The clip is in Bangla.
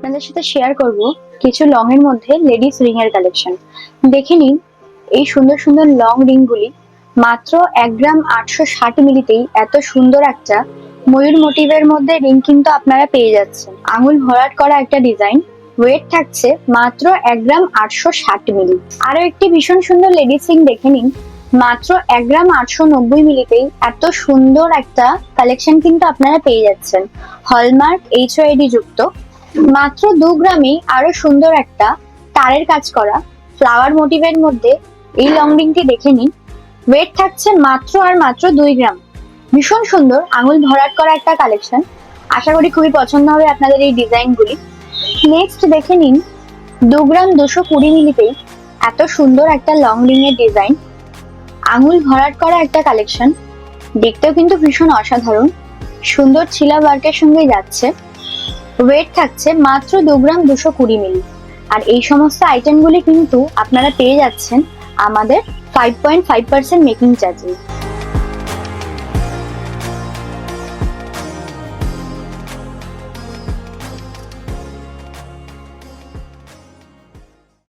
আপনাদের সাথে শেয়ার করব কিছু লং এর মধ্যে লেডিস রিং এর কালেকশন। দেখে নিন এই সুন্দর সুন্দর লং রিং গুলি মাত্র 1 গ্রাম 860 মিলিতেই এত সুন্দর একটা ময়ূর মোটিভের মধ্যে রিং কিন্তু আপনারা পেয়ে যাচ্ছেন। আঙুল ভরাট করা একটা ডিজাইন, ওয়েট থাকছে মাত্র 1 গ্রাম 860 মিলি। আরো একটি ভীষণ সুন্দর লেডিস রিং দেখে নিন, মাত্র 1 গ্রাম 890 মিলিতেই এত সুন্দর একটা কালেকশন কিন্তু আপনারা পেয়ে যাচ্ছেন। হলমার্ক HYD যুক্ত মাত্র 2 গ্রামেই আরো সুন্দর একটা তারের কাজ করা ফ্লাওয়ার মোটিভের মধ্যে এই লং রিংটি দেখে নিন। ওয়েট থাকছে মাত্র আর মাত্র 2 গ্রাম। ভীষণ সুন্দর আঙুল ভরাট করা একটা কালেকশন। আশা করি খুবই পছন্দ হবে আপনাদের এই ডিজাইনগুলি। নেক্সট দেখে নিন 2 গ্রাম 220 মিলিতেই এত সুন্দর একটা লং রিং এর ডিজাইন, আঙুল ভরাট করা একটা কালেকশন। দেখতেও কিন্তু ভীষণ অসাধারণ, সুন্দর ছিলা ওয়ার্কের সঙ্গে যাচ্ছে। ওয়েট থাকছে মাত্র 2 গ্রাম 220 মিলি। আর এই সমস্ত আইটেমগুলি কিন্তু আপনারা পেয়ে যাচ্ছেন আমাদের 5.5% মেকিং চার্জে।